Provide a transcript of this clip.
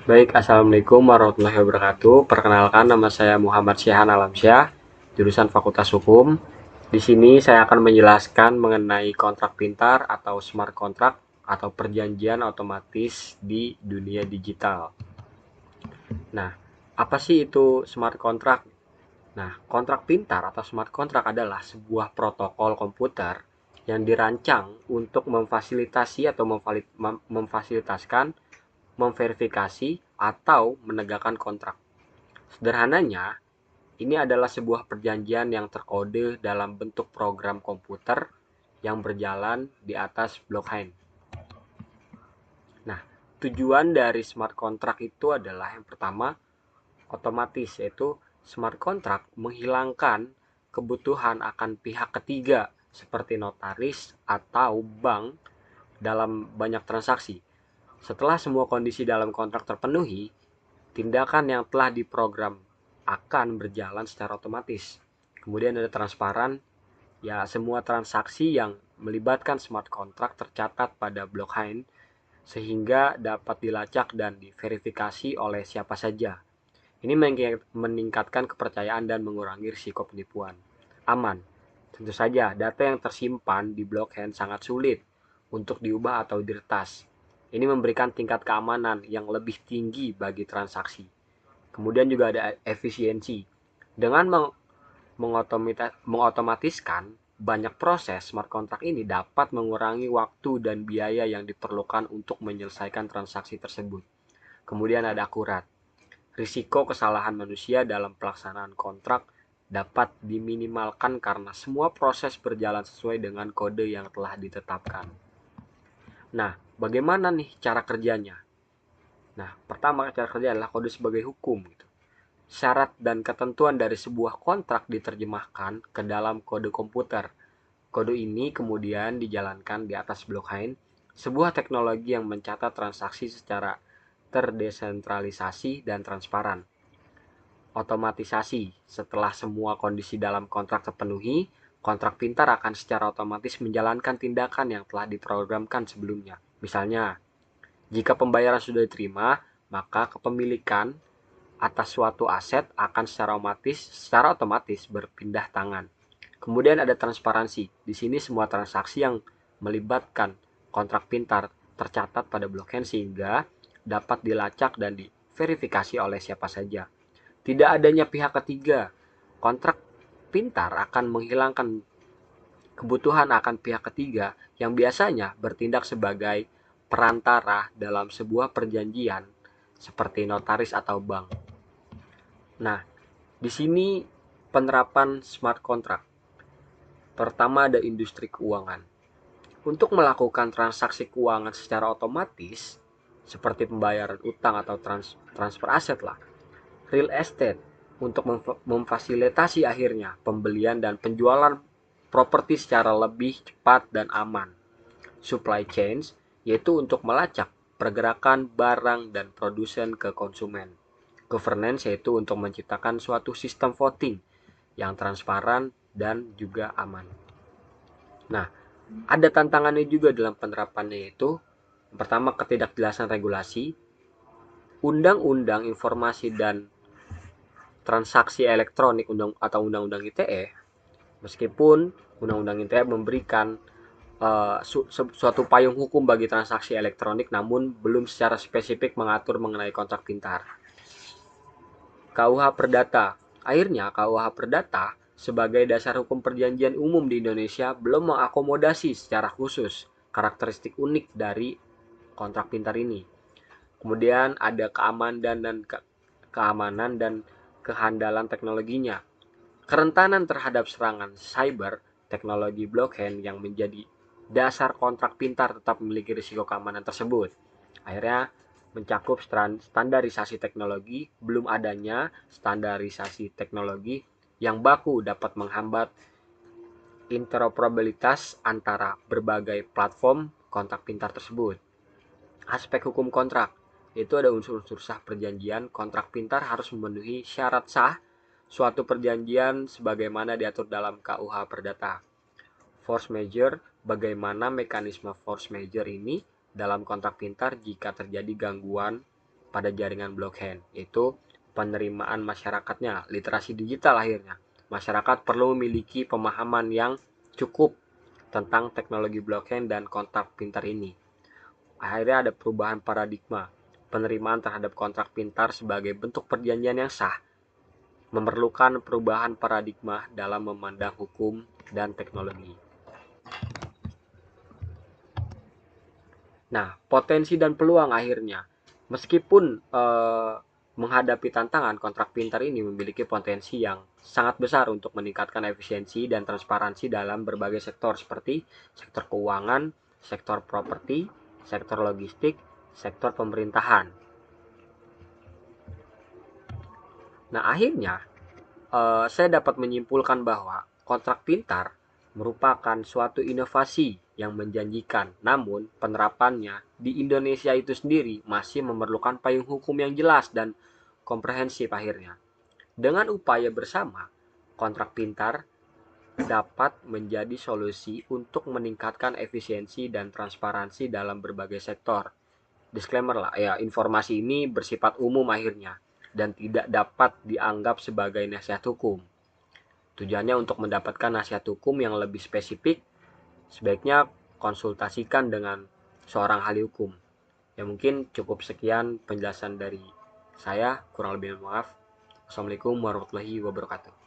Baik, Assalamualaikum warahmatullahi wabarakatuh. Perkenalkan, nama saya Muhammad Syahan Alamsyah, jurusan Fakultas Hukum. Di sini saya akan menjelaskan mengenai kontrak pintar atau smart contract atau perjanjian otomatis di dunia digital. Nah, apa sih itu smart contract? Nah, kontrak pintar atau smart contract adalah sebuah protokol komputer yang dirancang untuk memfasilitasi atau memfasilitakan, memverifikasi, atau menegakkan kontrak. Sederhananya, ini adalah sebuah perjanjian yang terkode dalam bentuk program komputer yang berjalan di atas blockchain. Nah, tujuan dari smart contract itu adalah yang pertama, otomatis, yaitu smart contract menghilangkan kebutuhan akan pihak ketiga seperti notaris atau bank dalam banyak transaksi. Setelah semua kondisi dalam kontrak terpenuhi, tindakan yang telah diprogram akan berjalan secara otomatis. Kemudian ada transparan, ya semua transaksi yang melibatkan smart contract tercatat pada blockchain sehingga dapat dilacak dan diverifikasi oleh siapa saja. Ini meningkatkan kepercayaan dan mengurangi risiko penipuan. Aman. Tentu saja, data yang tersimpan di blockchain sangat sulit untuk diubah atau diretas. Ini memberikan tingkat keamanan yang lebih tinggi bagi transaksi. Kemudian juga ada efisiensi. Dengan mengotomatiskan banyak proses, smart contract ini dapat mengurangi waktu dan biaya yang diperlukan untuk menyelesaikan transaksi tersebut. Kemudian ada akurat. Risiko kesalahan manusia dalam pelaksanaan kontrak dapat diminimalkan karena semua proses berjalan sesuai dengan kode yang telah ditetapkan. Nah, bagaimana nih cara kerjanya? Nah, pertama cara kerja adalah kode sebagai hukum gitu. Syarat dan ketentuan dari sebuah kontrak diterjemahkan ke dalam kode komputer. Kode ini kemudian dijalankan di atas blockchain, sebuah teknologi yang mencatat transaksi secara terdesentralisasi dan transparan. Otomatisasi. Setelah semua kondisi dalam kontrak terpenuhi, kontrak pintar akan secara otomatis menjalankan tindakan yang telah diprogramkan sebelumnya. Misalnya, jika pembayaran sudah diterima, maka kepemilikan atas suatu aset akan secara otomatis berpindah tangan. Kemudian ada transparansi. Di sini semua transaksi yang melibatkan kontrak pintar tercatat pada blockchain sehingga dapat dilacak dan diverifikasi oleh siapa saja. Tidak adanya pihak ketiga. Kontrak pintar akan menghilangkan kebutuhan akan pihak ketiga yang biasanya bertindak sebagai perantara dalam sebuah perjanjian seperti notaris atau bank. Nah, di sini penerapan smart contract. Pertama ada industri keuangan. Untuk melakukan transaksi keuangan secara otomatis, seperti pembayaran utang atau transfer aset lah, real estate untuk memfasilitasi akhirnya pembelian dan penjualan properti secara lebih cepat dan aman. Supply chains yaitu untuk melacak pergerakan barang dan produsen ke konsumen. Governance yaitu untuk menciptakan suatu sistem voting yang transparan dan juga aman. Nah, ada tantangannya juga dalam penerapannya, yaitu pertama ketidakjelasan regulasi, undang-undang informasi dan transaksi elektronik atau undang-undang ITE. Meskipun undang-undang ITE memberikan suatu payung hukum bagi transaksi elektronik, namun belum secara spesifik mengatur mengenai kontrak pintar. KUH Perdata. Akhirnya KUH Perdata sebagai dasar hukum perjanjian umum di Indonesia belum mengakomodasi secara khusus karakteristik unik dari kontrak pintar ini. Kemudian ada keamanan dan kehandalan teknologinya. Kerentanan terhadap serangan cyber, teknologi blockchain yang menjadi dasar kontrak pintar tetap memiliki risiko keamanan tersebut. Akhirnya mencakup standarisasi teknologi, belum adanya standarisasi teknologi yang baku dapat menghambat interoperabilitas antara berbagai platform kontrak pintar tersebut. Aspek hukum kontrak, itu ada unsur-unsur sah perjanjian. Kontrak pintar harus memenuhi syarat sah suatu perjanjian sebagaimana diatur dalam KUH Perdata. Force majeure, bagaimana mekanisme force majeure ini dalam kontrak pintar jika terjadi gangguan pada jaringan blockchain, yaitu penerimaan masyarakatnya, literasi digital akhirnya. Masyarakat perlu memiliki pemahaman yang cukup tentang teknologi blockchain dan kontrak pintar ini. Akhirnya ada perubahan paradigma. Penerimaan terhadap kontrak pintar sebagai bentuk perjanjian yang sah memerlukan perubahan paradigma dalam memandang hukum dan teknologi. Nah, potensi dan peluang akhirnya, meskipun menghadapi tantangan, kontrak pintar ini memiliki potensi yang sangat besar untuk meningkatkan efisiensi dan transparansi dalam berbagai sektor seperti sektor keuangan, sektor properti, sektor logistik, sektor pemerintahan. Nah, akhirnya saya dapat menyimpulkan bahwa kontrak pintar merupakan suatu inovasi yang menjanjikan, namun penerapannya di Indonesia itu sendiri masih memerlukan payung hukum yang jelas dan komprehensif akhirnya. Dengan upaya bersama, kontrak pintar dapat menjadi solusi untuk meningkatkan efisiensi dan transparansi dalam berbagai sektor. Disclaimer lah, ya informasi ini bersifat umum akhirnya dan tidak dapat dianggap sebagai nasihat hukum. Tujuannya untuk mendapatkan nasihat hukum yang lebih spesifik, sebaiknya konsultasikan dengan seorang ahli hukum. Ya mungkin cukup sekian penjelasan dari saya, kurang lebih maaf. Assalamualaikum warahmatullahi wabarakatuh.